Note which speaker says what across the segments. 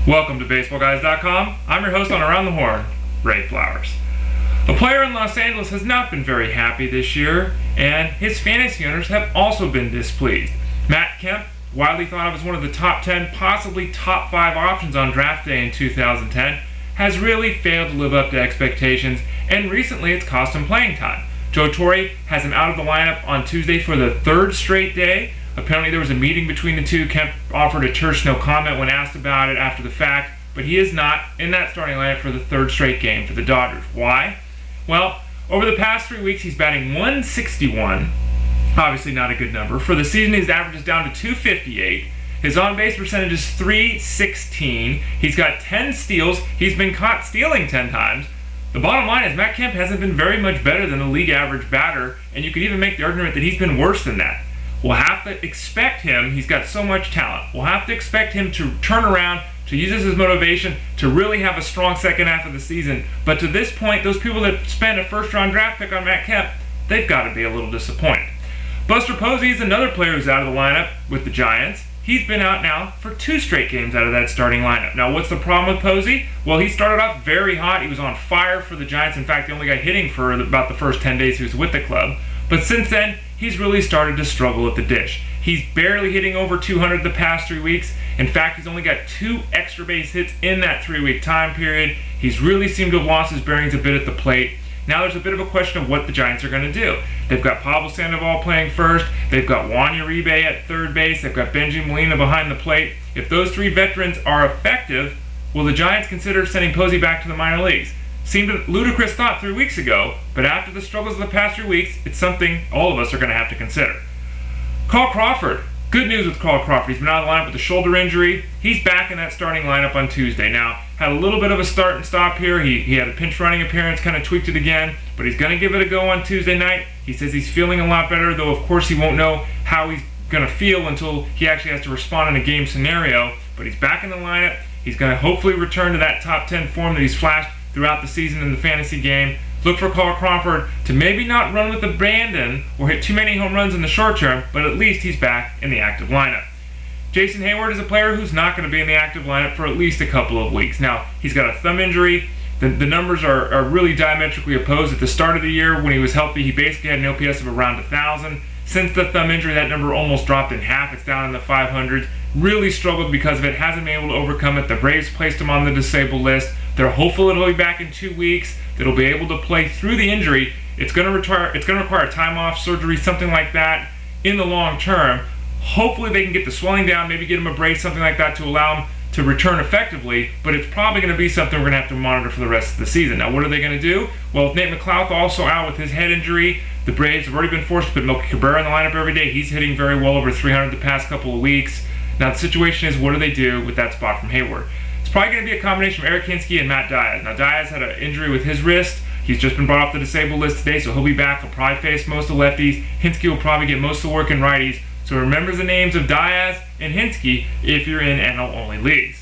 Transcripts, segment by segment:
Speaker 1: Welcome to BaseballGuys.com. I'm your host on Around the Horn, Ray Flowers. A player in Los Angeles has not been very happy this year, and his fantasy owners have also been displeased. Matt Kemp, widely thought of as one of the top 10, possibly top 5 options on draft day in 2010, has really failed to live up to expectations, and recently it's cost him playing time. Joe Torre has him out of the lineup on Tuesday for the 3rd straight day. Apparently there was a meeting between the two. Kemp offered a terse no comment when asked about it after the fact, but he is not in that starting lineup for the 3rd straight game for the Dodgers. Why? Well, over the past 3 weeks he's batting .161, obviously not a good number. For the season his average is down to .258. His on-base percentage is .316. He's got 10 steals. He's been caught stealing 10 times. The bottom line is Matt Kemp hasn't been very much better than the league average batter, and you could even make the argument that he's been worse than that. We'll have to expect him, he's got so much talent, we'll have to expect him to turn around, to use this as motivation, to really have a strong second half of the season. But to this point, those people that spend a first-round draft pick on Matt Kemp, they've got to be a little disappointed. Buster Posey is another player who's out of the lineup with the Giants. He's been out now for 2 straight games out of that starting lineup. Now, what's the problem with Posey? Well, he started off very hot. He was on fire for the Giants. In fact, he only got hitting for about the first 10 days he was with the club. But since then, he's really started to struggle at the dish. He's barely hitting over 200 the past 3 weeks. In fact, he's only got 2 extra base hits in that 3-week time period. He's really seemed to have lost his bearings a bit at the plate. Now there's a bit of a question of what the Giants are going to do. They've got Pablo Sandoval playing first. They've got Juan Uribe at 3rd base. They've got Benji Molina behind the plate. If those 3 veterans are effective, will the Giants consider sending Posey back to the minor leagues? Seemed a ludicrous thought 3 weeks ago, but after the struggles of the past 3 weeks, it's something all of us are going to have to consider. Crawford. Good news with Crawford. He's been out of the lineup with a shoulder injury. He's back in that starting lineup on Tuesday. Now, had a little bit of a start and stop here. He had a pinch running appearance, kind of tweaked it again, but he's going to give it a go on Tuesday night. He says he's feeling a lot better, though of course he won't know how he's going to feel until he actually has to respond in a game scenario. But he's back in the lineup. He's going to hopefully return to that top 10 form that he's flashed throughout the season in the fantasy game. Look for Crawford to maybe not run with abandon or hit too many home runs in the short term, but at least he's back in the active lineup. Jason Heyward is a player who's not going to be in the active lineup for at least a couple of weeks. Now, he's got a thumb injury. The numbers are really diametrically opposed. At the start of the year, when he was healthy, he basically had an OPS of around 1,000. Since the thumb injury, that number almost dropped in half. It's down in the 500s. Really struggled because of it. Hasn't been able to overcome it. The Braves placed him on the disabled list. They're hopeful it'll be back in 2 weeks. That'll be able to play through the injury. It's going to require time off, surgery, something like that in the long term. Hopefully they can get the swelling down, maybe get him a brace, something like that to allow him to return effectively, but it's probably going to be something we're going to have to monitor for the rest of the season. Now, what are they going to do? Well, with Nate McLouth also out with his head injury, the Braves have already been forced to put Melky Cabrera in the lineup every day. He's hitting very well over 300 the past couple of weeks. Now, the situation is, what do they do with that spot from Heyward? It's probably going to be a combination of Eric Hinske and Matt Diaz. Now, Diaz had an injury with his wrist. He's just been brought off the disabled list today, so he'll be back. He'll probably face most of the lefties. Hinske will probably get most of the work in righties. So remember the names of Diaz and Hinske if you're in NL-only leagues.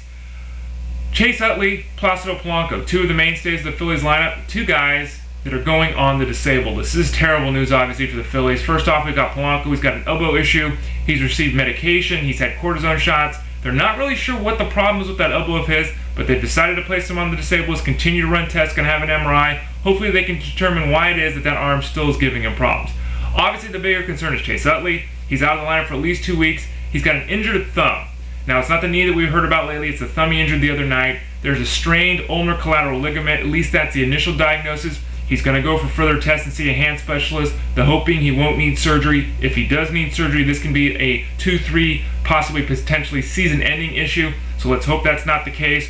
Speaker 1: Chase Utley, Placido Polanco, 2 of the mainstays of the Phillies lineup, 2 guys that are going on the disabled list. This is terrible news, obviously, for the Phillies. First off, we've got Polanco. He's got an elbow issue. He's received medication. He's had cortisone shots. They're not really sure what the problem is with that elbow of his, but they've decided to place him on the disabled list, continue to run tests, going to have an MRI. Hopefully they can determine why it is that arm still is giving him problems. Obviously, the bigger concern is Chase Utley. He's out of the lineup for at least 2 weeks. He's got an injured thumb. Now, it's not the knee that we've heard about lately. It's the thumb he injured the other night. There's a strained ulnar collateral ligament. At least that's the initial diagnosis. He's going to go for further tests and see a hand specialist. The hope being he won't need surgery. If he does need surgery, this can be a 2-3, possibly potentially season-ending issue. So let's hope that's not the case.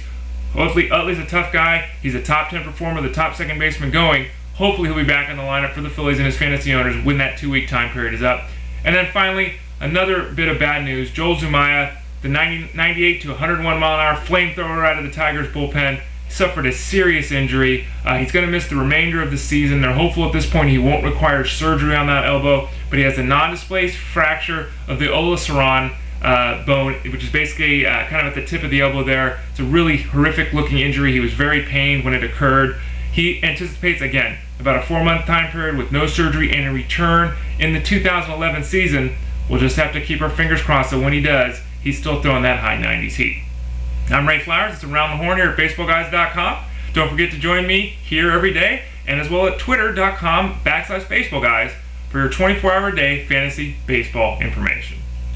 Speaker 1: Hopefully, Utley's a tough guy. He's a top 10 performer, the top second baseman going. Hopefully, he'll be back in the lineup for the Phillies and his fantasy owners when that 2-week time period is up. And then finally, another bit of bad news. Joel Zumaya, the 98 to 101 mile an hour flamethrower out of the Tigers bullpen, suffered a serious injury. He's going to miss the remainder of the season. They're hopeful at this point he won't require surgery on that elbow, but he has a non-displaced fracture of the olisceron bone, which is basically kind of at the tip of the elbow there. It's a really horrific looking injury. He was very pained when it occurred. He anticipates, again, about a 4-month time period with no surgery and a return in the 2011 season. We'll just have to keep our fingers crossed that when he does, he's still throwing that high 90s heat. I'm Ray Flowers. It's Around the Horn here at BaseballGuys.com. Don't forget to join me here every day, and as well at Twitter.com/BaseballGuys for your 24-hour-a-day fantasy baseball information.